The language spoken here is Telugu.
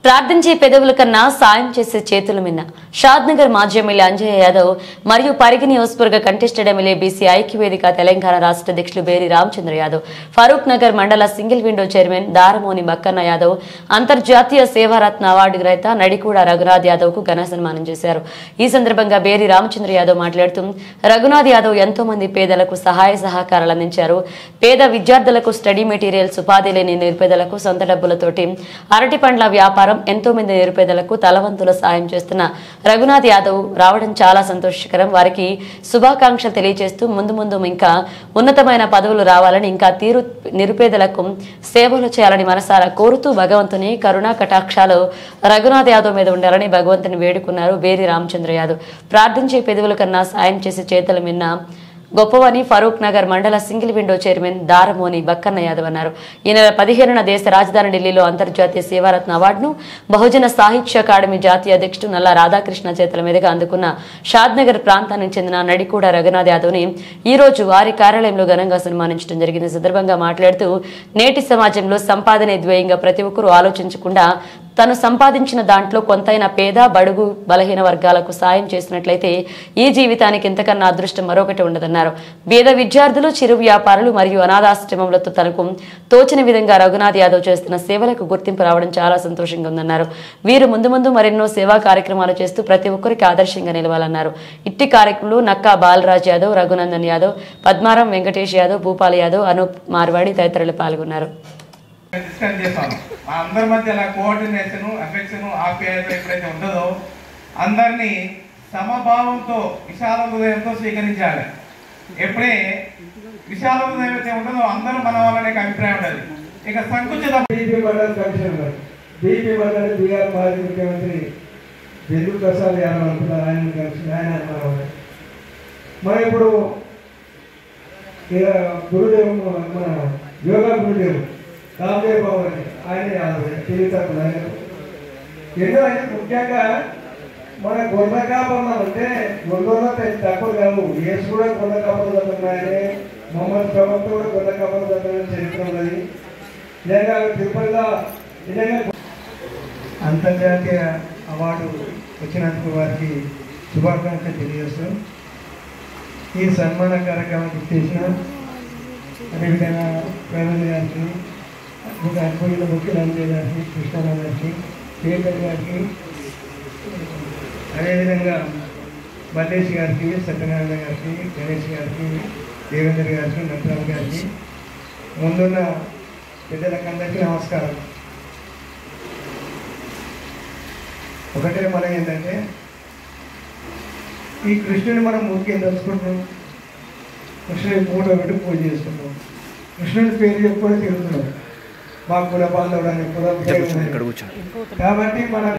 ప్రార్థించే పెదవుల కన్నా సాయం చేసే చేతుల మిన్న షాద్నగర్ మాజీ ఎమ్మెల్యే అంజయ్య యాదవ్ మరియు పరిగి నియోజకవర్గ కంటెస్టెడ్ ఎమ్మెల్యే బీసీ ఐక్యవేదిక తెలంగాణ రాష్ట్ర అధ్యక్షులు బేరి రామచంద్ర యాదవ్ ఫరూక్ నగర్ మండల single window chairman Daramoni Bakkanna Yadav అంతర్జాతీయ సేవారత్న అవార్డు గ్రహీత నడికూడ రఘునాథ్ యాదవ్ కు ఘన సన్మానం చేశారు. ఈ సందర్భంగా బేరి రామచంద్ర యాదవ్ మాట్లాడుతూ రఘునాథ్ యాదవ్ ఎంతో మంది పేదలకు సహాయ సహకారాలు అందించారు. పేద విద్యార్థులకు స్టడీ మెటీరియల్స్, ఉపాధి లేని నిరుపేదలకు సొంత డబ్బులతోటి అరటి పండ్ల వ్యాపారం, ఎంతో మంది నిరుపేదలకు తలవంతుల సాయం చేస్తున్న రఘునాథ్ యాదవ్ రావడం చాలా సంతోషకరం. వారికి శుభాకాంక్షలు తెలియజేస్తూ ముందు ఇంకా ఉన్నతమైన పదవులు రావాలని, ఇంకా నిరుపేదలకు సేవలు చేయాలని మనసారా కోరుతూ భగవంతుని కరుణా కటాక్షాలు రఘునాథ్ యాదవ్ మీద ఉండాలని భగవంతుని వేడుకున్నారు. బేరి రామచంద్ర యాదవ్ ప్రార్థించే పెదవుల కన్నా సాయం చేసే చేతుల మిన్న గొప్పవని ఫరూక్ నగర్ మండల single window chairman Daramoni Bakkanna Yadav అన్నారు. ఈ నెల 15న దేశ రాజధాని ఢిల్లీలో అంతర్జాతీయ సేవారత్న అవార్డును బహుజన సాహిత్య అకాడమీ జాతీయ అధ్యక్షుడు నల్ల రాధాకృష్ణ చేతుల మీదుగా అందుకున్న షాద్నగర్ ప్రాంతానికి చెందిన నడికూడ రఘునాథ్ యాదవ్ని ఈ రోజు వారి కార్యాలయంలో ఘనంగా సన్మానించడం జరిగింది. సందర్భంగా మాట్లాడుతూ నేటి సమాజంలో సంపాదనే ధ్యేయంగా ప్రతి ఒక్కరూ ఆలోచించకుండా తను సంపాదించిన దాంట్లో కొంతైనా పేద, బడుగు, బలహీన వర్గాలకు సాయం చేసినట్లయితే ఈ జీవితానికి ఇంతకన్నా అదృష్టం మరొకటి ఉండదన్నారు. పేద విద్యార్థులు, చిరు వ్యాపారులు మరియు అనాథాశ్రమములతో తనకు తోచిన విధంగా రఘునాథ్ యాదవ్ చేస్తున్న సేవలకు గుర్తింపు రావడం చాలా సంతోషంగా ఉందన్నారు. వీరు ముందు మరెన్నో సేవా కార్యక్రమాలు చేస్తూ ప్రతి ఒక్కరికి ఆదర్శంగా నిలవాలన్నారు. ఇట్టి కార్యక్రమంలో నక్కా బాలరాజ్ యాదవ్, రఘునందన్ యాదవ్, పద్మారాం వెంకటేష్ యాదవ్, భూపాల్ యాదవ్, అనూప్ మార్వాడి తదితరులు పాల్గొన్నారు. డిస్కస్ చేస్తాం. మా అందరి మధ్య కోఆర్డినేషన్, అఫెక్షన్, ఆప్యాయత ఎప్పుడైతే ఉంటుందో అందరినీ సమభావంతో విశాల హృదయంతో స్వీకరించాలి. ఎప్పుడే విశాల హృదయం అయితే ఉంటుందో అందరూ మన వాళ్ళనే అభిప్రాయం ఉండదు. ఇక సంకుచిత బీపీ మండల కమిషనర్ బీపీ మండలి బీఆర్ మాజీ ముఖ్యమంత్రి జందు ప్రసాద్ యాదవ్ అనుకున్నారు. ఆయన కలిసి ఆయన అన్నారు. మరి ఇప్పుడు గురుదేవు మన యోగా గురుదేవు రామదేవ్ బాబు అని ఆయన తిరుగుతారు. ఎన్నో అయితే ముఖ్యంగా మన గొర్రె కాపర్లు అంటే గొర్రెలో తక్కువ కాదు. యేసు కూడా గొర్రె కాపర్లు చదువుతున్నాయని, మొహమ్మద్ ప్రవక్త కూడా గొర్రె కాపర్లు చదువుతున్న చరిత్ర ఉన్నది. నిజంగా తిరుపతిలో నిజంగా అంతర్జాతీయ అవార్డు వచ్చినందుకు వారికి శుభాకాంక్షలు తెలియజేస్తాం. ఈ సన్మాన కార్యక్రమానికి చేసిన అదేవిధంగా ప్రవీణ్ గారికి, ఇంకా అనుభవిన ముఖ్యమంత్రి గారికి, కృష్ణారావు గారికి, కేంద్ర గారికి, అదేవిధంగా మల్లేష్ గారికి, సత్యనారాయణ గారికి, గణేష్ గారికి, దేవేంద్ర గారికి, నటరావు గారికి, ముందున్న పెద్దలకందరికీ నమస్కారం. ఒకటే మనం ఏంటంటే ఈ కృష్ణుని మనం ఊరికేం తెలుసుకుంటున్నాం. కృష్ణుని మూట పెట్టి పూజ చేసుకుంటాం. కృష్ణుని పేరు చెప్పుకొని తిరుగుతున్నాం. మా కుల బాంధవుడు అని కుల కాబట్టి మన